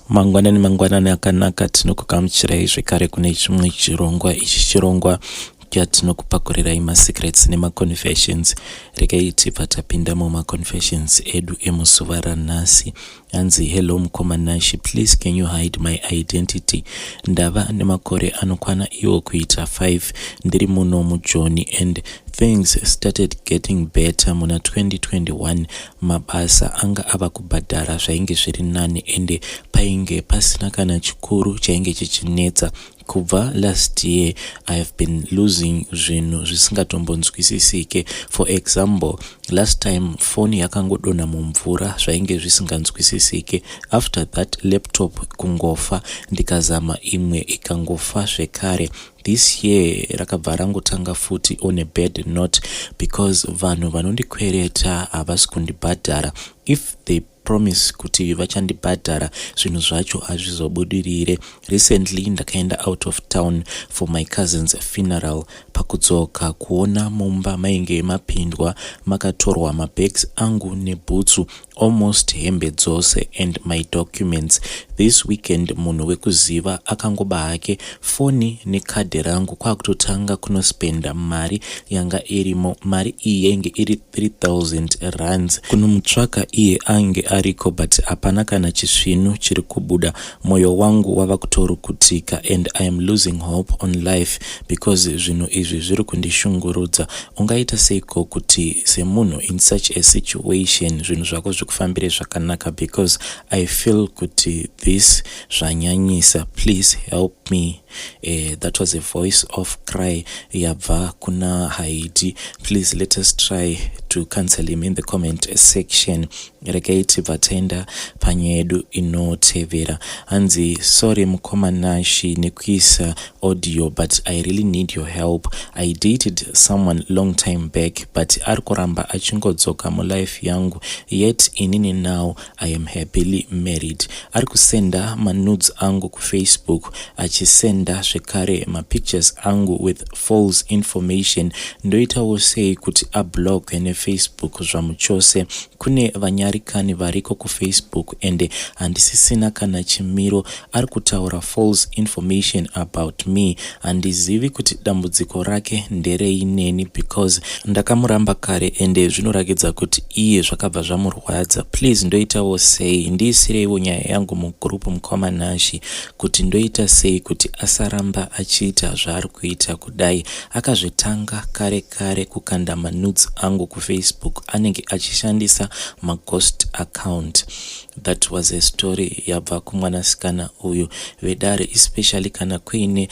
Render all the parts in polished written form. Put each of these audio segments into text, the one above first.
Mangwanani akanaka tinokugamuchirai zvekare kune chimwe chirongwa. Ichi chirongwa chatinokupakurirai masecrets nemaconfessions. Regai tibva tapinda mumaconfessions edu emuzuva ranhasi. Hanzi, hello mukomanashi, please can you hide my identity? Ndava nemakore anokwana iwo kuita 5 ndiri muno mujoni, and things started getting better muna 2021. Mabasa anga ava kubhadhara zvainge zviri nani, ende painge pasina kana chikuru chainge chichinetsa. Kubva last year I have been losing zvinhu zvisingatombonzwisisike. For example, last time phone yakangodonha mumvura zvainge zvisinganzwisisike. After that laptop kungofa, ndikazama imwe ikangofa zvekare. This year rakabva rangotanga futi on a bad note, because vanhu vanondikwereta havasi kundibhadhara. If they promise kuti vachandibhadhara, zvinhu zvacho hazvizobudirire. Recently ndakaenda out of town for my cousin's funeral. Pakudzoka kuona mumba mainge mapindwa, makatorwa mabags angu nebhutsu, almost hembe dzose, and my documents. This weekend munhu wekuziva akangoba hake foni nekadhi rangu kwakutotanga kunospenda mari yanga irimo. Mari iyi yainge iri 3000 rands. Kunomutsvaka iye ange ariko, but hapana kana chisvinu chiri kubuda. Moyo wangu wava kutorukutika, and I am losing hope on life because zvinhu izvi zviri kundishungurudza. Ungaita seiko kuti semunhu in such a situation zvinhu zvako zvikufambire zvakanaka? Because I feel kuti this zvanyanyisa. Please help me. That was a voice of cry yabva kuna Haiti. Please let us try to cancel him in the comment section. Regai tibva taenda panyaya yedu inotevera. Hanzi, sorry mukomanashi nekuisa audio, but I really need your help. I dated someone long time back, but arikuramba achingodzoka mulife yangu, yet inini now I am happily married. Arikusenda manudes angu ku Facebook, achisenda zvekare mapictures angu with false information. Ndoitawo sei kuti ablock ne Facebook zvamuchose. Kune vanyarikani variko ku Facebook, ende handisisina kana chimiro. Arikutaura false information about me. Handizivi kuti dambudziko rake nderei neni, because ndakamuramba kare, ende zvinorakidza kuti iye zvakabva zvamurwadza. Please ndoitawo sei? Ndiisireiwo nyaya yangu mugrupu mukomanashi kuti ndoita sei kuti asaramba achiita zvaari kuita kudai. Akazvitanga kare kukanda manudes angu ku Facebook, anenge achishandisa maghost account. That was a story yabva kumwanasikana uyu vedare, especially kana kuine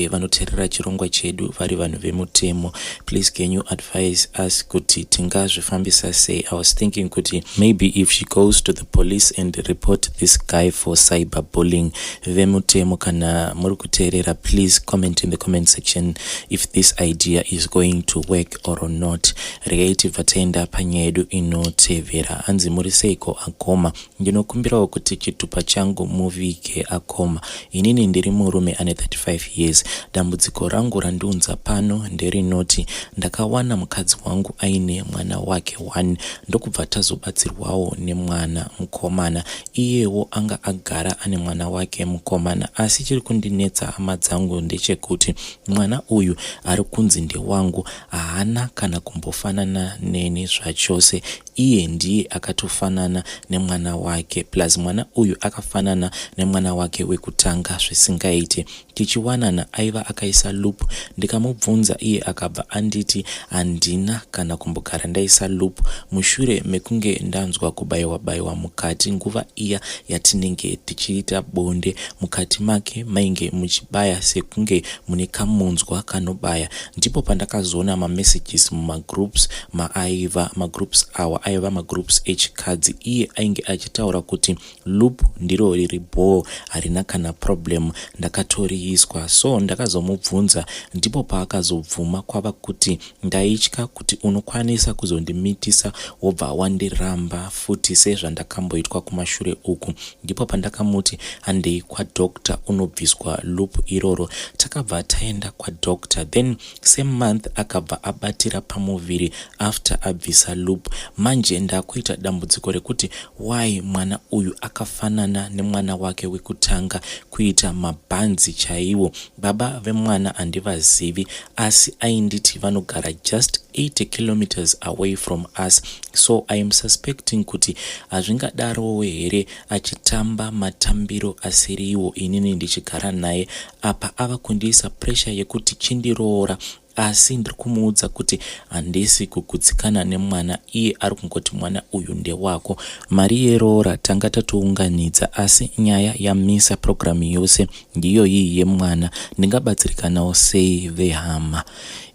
vanoteerera chirongwa chedu vari vanhu vemutemo. Please can you advise us kuti tingazvifambisa sei? I was thinking kuti maybe if she goes to the police and report this guy for cyberbullying. Vemutemo kana muri kuteerera, please comment in the comment section if this idea is going to work or not. Regai tibva taenda panyaya yedu inotevera. Hanzi, muri seiko akoma? Ndinokumbirawo kuti chitupa changu muvige akoma. Inini ndiri murume ane 35 years. Dambudziko rangu randiunza pano nderinoti ndakawana mukadzi wangu aine mwana wake 1, ndokubva tazobatsirwawo nemwana mukomana. Iyewo anga agara ane mwana wake mukomana, asi chiri kundinetsa hama dzangu ndechekuti mwana uyu ari kunzi ndewangu haana kana kumbofanana neni zvachose. Iye ndiye akatofanana nemwana wake, plus mwana uyu akafanana nemwana wake wekutanga zvisingaite. Tichiwanana aiva akaisa loop. Ndikamubvunza, iye akabva anditi handina kana kumbogara ndaisa loop. Mushure mekunge ndanzwa kubayiwa mukati nguva iya yatinenge tichiita bonde, mukati make mainge muchibaya sekunge mune kamunzwa kanobaya. Ndipo pandakazoona mamessages mumagroups maaiva magroups awa aiva magroups echikadzi. Iye ainge achitaura kuti loop ndiro riri bhoo, harina kana problem. Ndakatoriiswa, so ndakazomubvunza, ndipo paakazobvuma kwava kuti ndaitya kuti unokwanisa kuzondimitisa wobva wandiramba futi sezvandakamboitwa kumashure uku. Ndipo pandakamuti handei kwadoctor unobviswa loop iroro. Takabva taenda kwadoctor, then same month akabva abatira pamuviri after abvisa loop. Manje ndakuita dambudziko rekuti why mwana uyu akafanana nemwana wake wekutanga kuita mabhanzi chaiwo. Baba vemwana handivazivi asi ainditi vanogara just 80 kilometers away from us, so I am suspecting kuti hazvingadarowo here achitamba matambiro asiriwo inini ndichigara naye. Apa ava kundiisa pressure yekuti chindiroora, asi ndiri kumuudza kuti handisi kugutsikana nemwana, iye ari kungoti mwana uyu ndewako. Mari yeroora tanga tatounganidza, asi nyaya yamisa programu yose ndiyo iyi yemwana. Ndingabatsirikanawo sei vehama?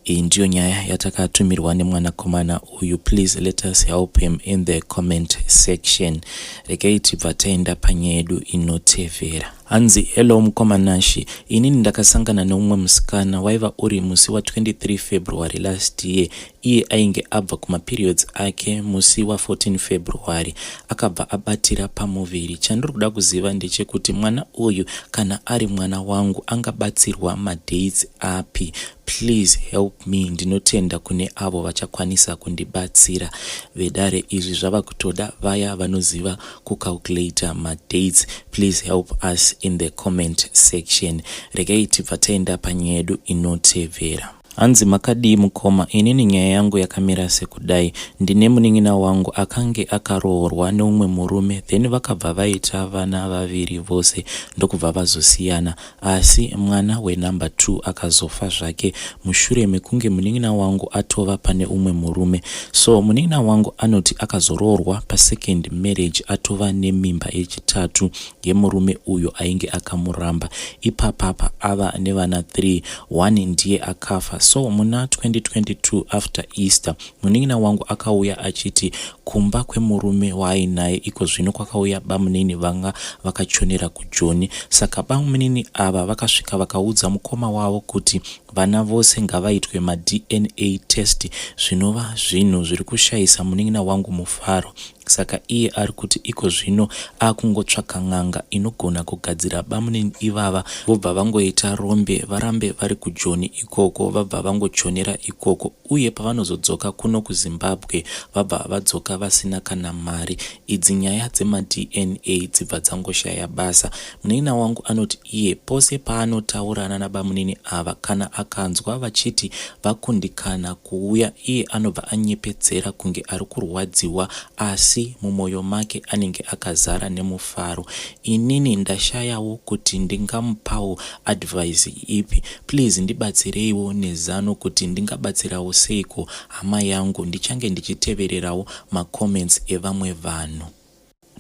Iyi ndiyo nyaya yatakatumirwa nemwanakomana uyu. Please let us help him in the comment section. Regai tibva taenda panyaya yedu inotevera. Hanzi, hello mukomanashi, inini ndakasangana neumwe musikana waiva uri musi wa 23 February last year. Iye ainge abva kumaperiods ake musi wa 14 February akabva abatira pamuviri. Chandiri kuda kuziva ndechekuti mwana uyu kana ari mwana wangu angabatsirwa madates api? Please help me. Ndinotenda kune avo vachakwanisa kundibatsira. Vedare izvi zvava kutoda vaya vanoziva kucalculate madates. Please help us in the comment section. Regai tibva taenda panyaya yedu inotevera. Hanzi, makadii mukoma? Inini nyaya yangu yakamira sekudai. Ndine munin'ina wangu akange akaroorwa neumwe murume, then vakabva vaita vana vaviri vose ndokubva vazosiyana, asi mwana wenumber 2 akazofa zvake mushure mekunge munin'ina wangu atova pane umwe murume. So munin'ina wangu anoti akazoroorwa pasecond marriage atova nemimba yechitatu yemurume uyo ainge akamuramba. Ipapapa ava nevana 3, 1 ndiye akafa. So muna 2022 after Easter munin'ina wangu akauya achiti kumba kwemurume waainaye iko zvino kwakauya bamunini vanga vakachonera kuJoni. Saka bamunini ava vakasvika vakaudza mukoma wavo kuti vana vose ngavaitwe DNA test, zvinova zvinhu zviri kushayisa munin'ina wangu mufaro. Saka iye ari kuti iko zvino akungotsvaka n'anga inogona kugadzira bamunini ivava vobva vangoita rombe varambe vari kuJoni ikoko, vabva vangochonera ikoko, uye pavanozodzoka kuno kuZimbabwe vabva vadzoka vasina kana mari. Idzi nyaya dzemaDNA dzibva dzangoshaya basa. Munin'ina wangu anoti iye pose paanotaurana nabamunini ava kana akanzwa vachiti vakundikana kuuya, iye anobva anyepedzera kunge ari kurwadziwa, asi mumwoyo make anenge akazara nemufaro. Inini ndashayawo kuti ndingamupawo advice ipi. Please ndibatsireiwo nezano kuti ndingabatsirawo seiko hama yangu. Ndichange ndichitevererawo macomments evamwe vanhu.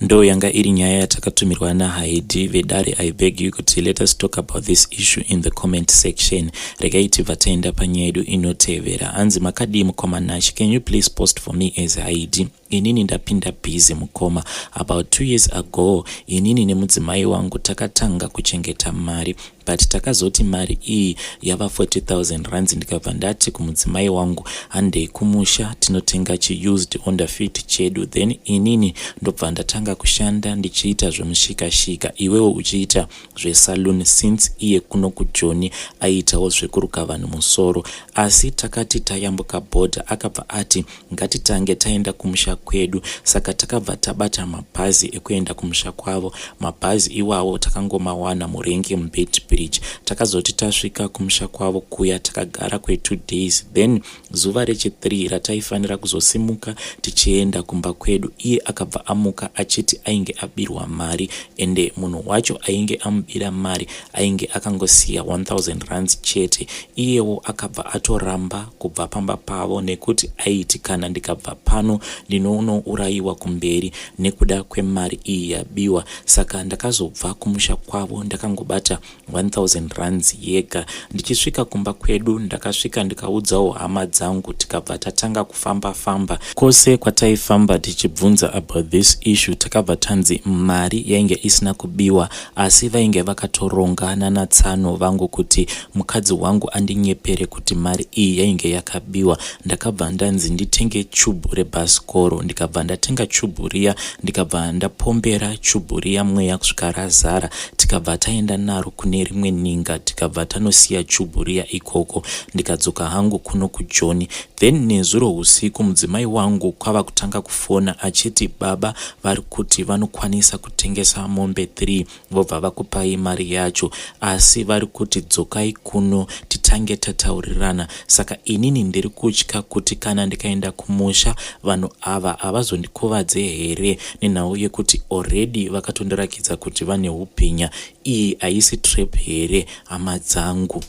Ndo yanga iri nyaya yatakatumirwa naHaidi. Vedare, I beg you kuti let us talk about this issue in the comment section. Regai tibva taenda panyaya yedu inotevera. Hanzi, makadii mukomanashi? Can you please post for me as Haidi? Inini ndapinda busy mukoma. About 2 years ago inini nemudzimai wangu takatanga kuchengeta mari, but takazoti mari iyi yava 40,000 rands. Ndikabva ndati kumudzimai wangu handei kumusha tinotenga chiused Honda Fit chedu, then inini ndobva ndatanga kushanda ndichiita zvemushikashika, iwewo uchiita zvesalon, since iye kuno kuJoni aitawo zvekuruka vanhu musoro. Asi takati tayambuka bhodha akabva ati ngatitange taenda kumusha kwedu. Saka takabva tabata mabhazi ekuenda kumusha kwavo. Mabhazi iwawo takangomawana murengi muBet Bridge. Takazoti tasvika kumusha kwavo kuya takagara kwe2 days, then zuva rechi3 rataifanira kuzosimuka tichienda kumba kwedu, iye akabva amuka achiti ainge abirwa mari, ende munhu wacho ainge amubira mari ainge akangosiya 1,000 rands chete. Iyewo akabva atoramba kubva pamba pavo nekuti aiti kana ndikabva pano ndinourayiwa kumberi nekuda kwemari iyi yabiwa. Saka ndakazobva kumusha kwavo ndakangobata 1,000 rands yega. Ndichisvika kumba kwedu ndakasvika ndikaudzawo hama dzangu, tikabva tatanga kufamba kwose kwataifamba tichibvunza about this issue. Takabva tanzi mari yainge isina kubiwa, asi vainge vakatorongana natsano vangu kuti mukadzi wangu andinyepere kuti mari iyi yainge yakabiwa. Ndakabva ndanzi nditenge chubu rebhasikoro. daro ndikabva ndatenga chubhu riya, ndikabva ndapombera chubhu riya mweya kusvika razara, tikabva taenda naro kune rimwe ninga, tikabva tanosiya chubhu riya ikoko, ndikadzoka hangu kuno kuJoni. Then nezuro usiku mudzimai wangu kwava kutanga kufona achiti baba vari kuti vanokwanisa kutengesa mombe 3 vobva vakupai mari yacho, asi vari kuti dzokai kuno titange tataurirana. Saka inini ndiri kutya kuti kana ndikaenda kumusha vanhu ava havazondikuvadze here, nenhau yekuti already vakatondirakidza kuti vane upinya. Iyi haisi trap here hama dzangu.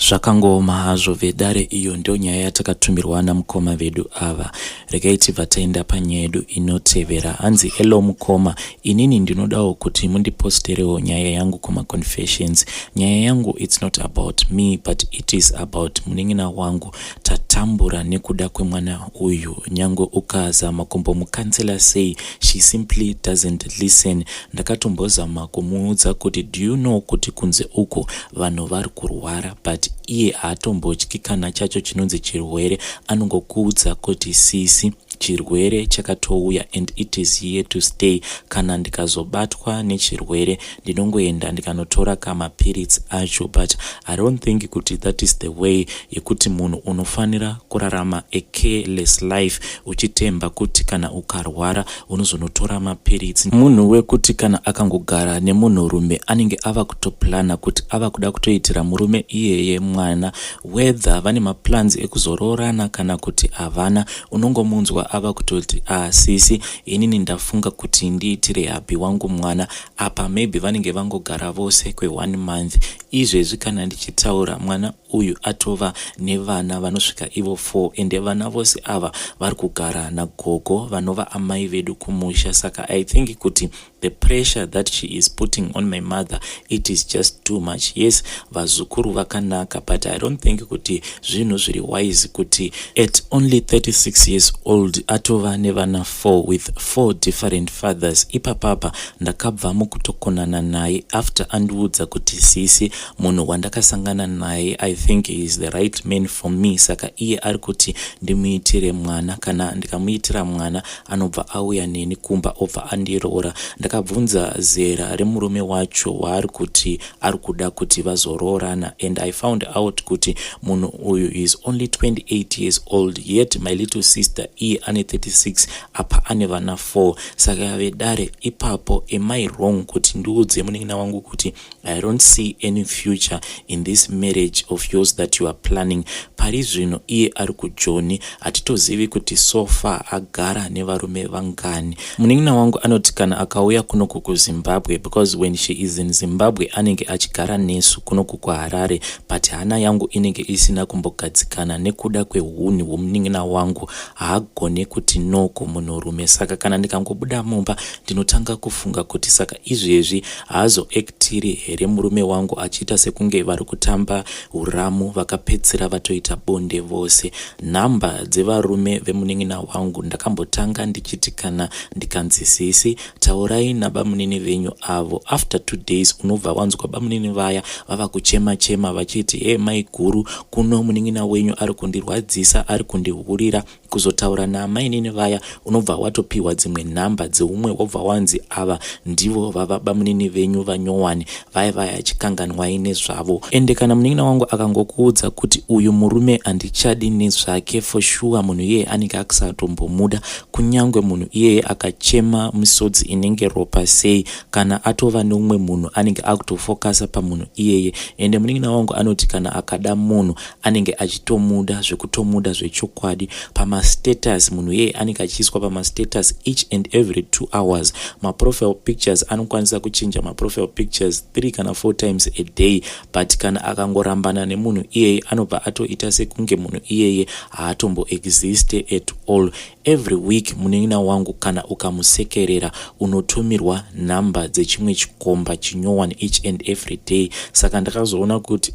Zvakangoma hazvo vedare. Iyo ndio nyaya yatakatumirwa namukoma vedu ava. Regai tibva taenda panyaya yedu inotevera. Hanzi hello mukoma, inini ndinodawo kuti mundiposterewo nyaya yangu kuma confessions. Nyaya yangu it's not about me but it is about munin'ina wangu. Tatambura nekuda kwemwana uyu, nyange ukazama kumbomukansela sei, she simply doesn't listen. Ndakatombozama kumuudza kuti do you know kuti kunze uko vanhu vari kurwara, but iye hatombotyi kana chacho chinonzi chirwere. Anongokuudza kuti sisi chirwere chakatouya and it is here to stay. Kana ndikazobatwa nechirwere ndinongoenda ndikanotora kamapirits acho, but I don't think kuti that is the way yekuti munhu unofanira kurarama a careless life uchitemba kuti kana ukarwara unozonotora mapirits. Munhu wekuti kana akangogara nemunhurume anenge ava kutoplana kuti ava kuda kutoitira murume iyeye mwana, whether vane maplans ekuzororana kana kuti havana, unongomunzwa ava kutoti sisi inini ndafunga kuti ndiitire habi wangu mwana apa, maybe vanenge vangogara vose kwe1 month. Izvezvi kana ndichitaura mwana uyu atova nevana vanosvika ivo 4, ende vana vose ava vari kugara nagogo vanova amai vedu kumusha. Saka I think kuti the pressure that she is putting on my mother, it is just too much. Yes, vazukuru vakanaka, but I don't think kuti zvinhu zviri wise kuti at only 36 years old atova nevana 4 with 4 different fathers. Ipapapa ndakabva mukutokonana naye after andiudza kuti sisi munhu wandakasangana naye I think he is the right man for me. Saka iye ari kuti ndimuitire mwana, kana ndikamuitira mwana anobva auya neni kumba obva andirora. Ndakabvunza zera remurume wacho waari kuti ari kuda kuti vazororana, and I found out kuti munhu uyu is only 28 years old, yet my little sister iye ane 36, apa ane vana 4. Saka vedare ipapo am I wrong kuti ndiudze munin'ina wangu kuti I don't see any future in this marriage of yours that you are planning? Pari zvino iye ari kuJoni, hatitozivi kuti so far agara nevarume vangani. Munin'ina wangu anoti kana akauya kunoku kuZimbabwe, because when she is in Zimbabwe anenge achigara nesu kunoku kuHarare, but hana yangu inenge isina kumbogadzikana nekuda kwehuni hwomunin'ina wangu, haagone kuti noko munhurume. Saka kana ndikangobuda mumba ndinotanga kufunga kuti saka izvezvi haazoaktiri here murume wangu achiita sekunge vari kutamba uramu vakapedzera vatoita bonde vose. Nhamba dzevarume vemunin'ina wangu ndakambotanga ndichiti kana ndikanzi sisi taurai nabamunini venyu avo, after 2 days unobva wanzwa bamunini vaya vava kuchema vachiti hey mai guru, kuno munin'ina wenyu ari kundirwadzisa, ari kundihurira. Kuzotaura namainini vaya unobva watopiwa dzimwe nhamba dzeumwe wobva wanzi ava ndivo vava bamunini venyu vanyowani vaya achikanganwai nezvavo. Ende kana munin'ina wangu akangokuudza kuti uyu murume handichadi nezvake, for sure munhu iyeye anenge akusatombomuda, kunyange munhu iyeye akachema misodzi inenge ropa sei, kana atova neumwe munhu anenge akutofokasa pamunhu iyeye. Ende munin'ina wangu anoti kana akada munhu anenge achitomuda zvekutomuda zvechokwadi. Pamastatus munhu iyeye anenge achiiswa pamastatus each and every 2 hours. Maprofile pictures anokwanisa kuchinja maprofile pictures 3 kana 4 times a day, but kana akangorambana nemunhu iyeye anobva atoita sekunge munhu iyeye haatombo exist at all. Every week munin'ina wangu kana ukamusekerera unotumirwa nhamba dzechimwe chikomba chinyowani each and every day. Saka ndakazoona kuti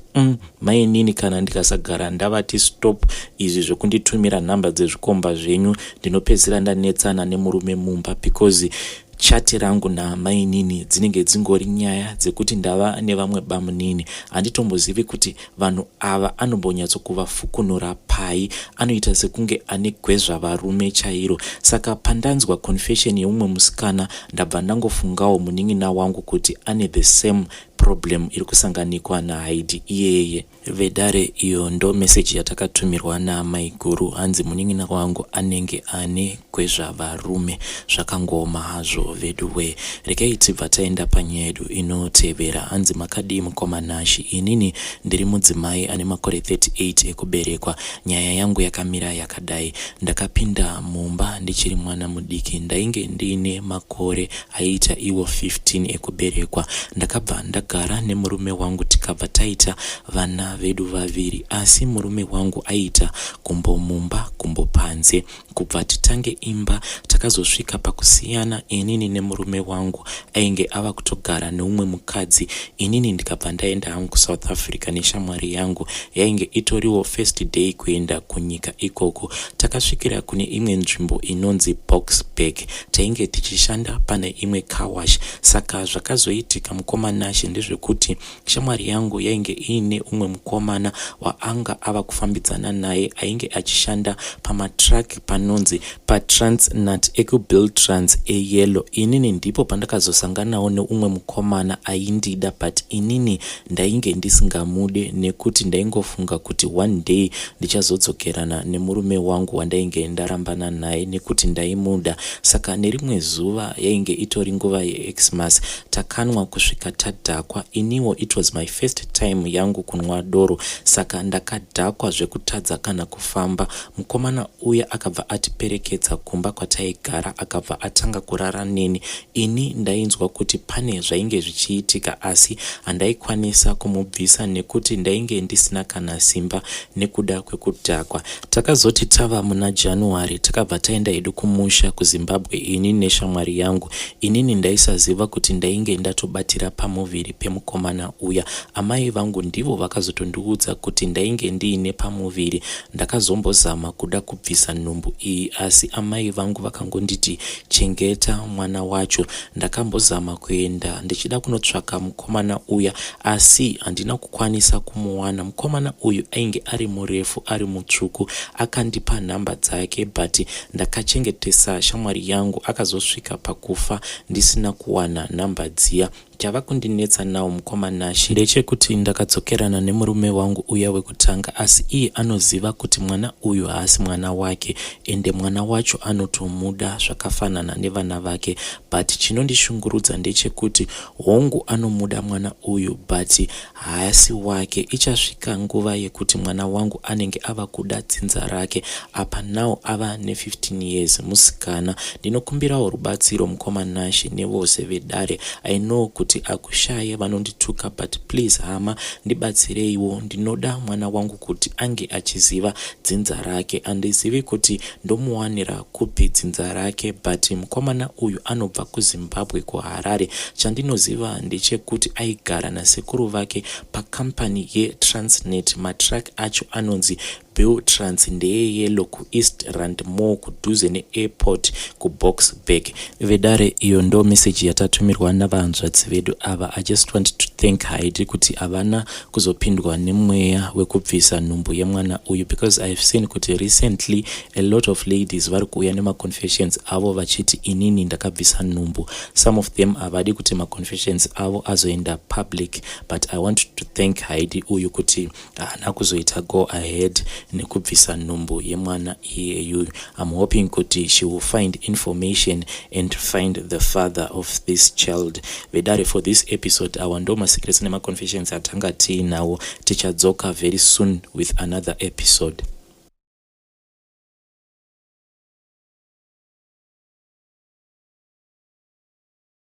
mainini kana ndikasagara ndavati stop izvi zvekunditumira nhamba dzezvikomba zvenyu ndinopedzera ndanetsana nemurume mumba, because chati rangu naamai nini dzinenge dzingori nyaya dzekuti ndava nevamwe bamunini. Handitombozivi kuti vanhu ava anombonyatsokuvafukunura pai, anoita sekunge ane gwezva varume chairo. Saka pandanzwa confession yeumwe musikana ndabva ndangofungawo munin'ina wangu kuti ane the same problem iri kusanganikwa naHaidhi iyeye. Vedare, iyo ndo meseji yatakatumirwa naamai guru. Hanzi munin'ina wangu anenge ane gwezvavarume. Zvakangoma hazvo veduwe. Regai tibva taenda panyaya yedu inotevera. Hanzi makadii mukomanashi? Inini ndiri mudzimai ane makore 38 ekuberekwa. Nyaya yangu yakamira yakadai. Ndakapinda mumba ndichiri mwana mudiki. Ndainge ndine makore aita iwo 15 ekuberekwa. Ndakabva ndagara nemurume wangu tikabva taita vana vedu vaviri, asi murume wangu aita kumbo mumba kumbo panze. Kubva titange imba takazosvika pakusiyana. Inini nemurume wangu ainge ava kutogara neumwe mukadzi. Inini ndikabva ndaenda hangu kuSouth Africa neshamwari yangu. Yainge itoriwo first day kuenda kunyika ikoko. Takasvikira kune imwe nzvimbo inonzi Boxburg. Tainge tichishanda pane imwe car wash. Saka zvakazoitika mukomanashi ndezvekuti shamwari yangu yainge iine umwe mukomana waanga ava kufambidzana naye ainge achishanda pamatrack panonzi paTransnut ekuBiltrans eyellow. Inini ndipo pandakazosanganawo neumwe mukomana aindida, but inini ndainge ndisingamude nekuti ndaingofunga kuti one day ndichazodzokerana nemurume wangu wandainge ndarambana naye nekuti ndaimuda. Saka nerimwe zuva yainge itori nguva yeXmas takanwa kusvika tadhakwa. Iniwo it was my first time yangu kunwa doro, saka ndakadhakwa zvekutadza kana kufamba. Mukomana uya akabva atiperekedza kumba kwataigara akabva atanga kurara neni. Ini ndainzwa kuti pane zvainge zvichiitika asi handaikwanisa kumubvisa nekuti ndainge ndisina kana simba nekuda kwekudhakwa. Takazoti tava muna January takabva taenda hedu kumusha kuZimbabwe ini neshamwari yangu. Inini ndaisaziva kuti ndainge ndatobatira pamuviri pemukomana uya. Amai vangu ndivo vakazotondiudza kuti ndainge ndiine pamuviri. Ndakazombozama kuda kubvisa nhumbu iyi asi amai vangu vakangonditi chengeta mwana wacho. Ndakambozama kuenda ndichida kunotsvaka mukomana uya asi handina kukwanisa kumuwana. Mukomana uyu ainge ari murefu ari mutsvuku. Akandipa nhamba dzake but ndakachengetesa shamwari yangu. Akazosvika pakufa ndisina kuwana nhamba dziya. Chava kundinetsa nawo mukomanashi ndechekuti ndakadzokerana nemurume wangu uya wekutanga, asi iye anoziva kuti mwana uyu haasi mwana wake ende mwana wacho anotomuda zvakafanana nevana vake. But chinondishungurudza ndechekuti hongu anomuda mwana uyu but haasi wake. Ichasvika nguva yekuti mwana wangu anenge ava kuda dzinza rake. Apa nawo ava ne15 years musikana. Ndinokumbirawo rubatsiro mukomanashi nevose vedare. I know kuti akushaye vanondituka but please hama ndibatsireiwo. Ndinoda mwana wangu kuti ange achiziva dzinza rake. Handizivi kuti ndomuwanira kupi dzinza rake but mukomana uyu anobva kuZimbabwe kuHarare. Chandinoziva ndechekuti aigara nasekuru vake pakampani yeTransnet. Matrack acho anonzi Biltrans ndeyeyellow kuEast Rand Mall kudhuze neairport kuBoxburg. Vedare, iyo ndo message yatatumirwa navanzvadzi vedu ava. I just want to thank Haidhi kuti havana kuzopindwa nemweya wekubvisa nhumbu yemwana uyu, because I've seen kuti recently a lot of ladies vari kuuya nemaconfessions avo vachiti inini ndakabvisa nhumbu. Some of them havadi kuti maconfessions avo azoenda public, but I want to thank Haidhi uyu kuti haana kuzoita go ahead nekubvisa nhumbu yemwana iyeyu. I'm hoping kuti she will find information and find the father of this child. Vedare, for this episode our ndoma secrets nema confessions atanga tiinawo. Tichadzoka very soon with another episode.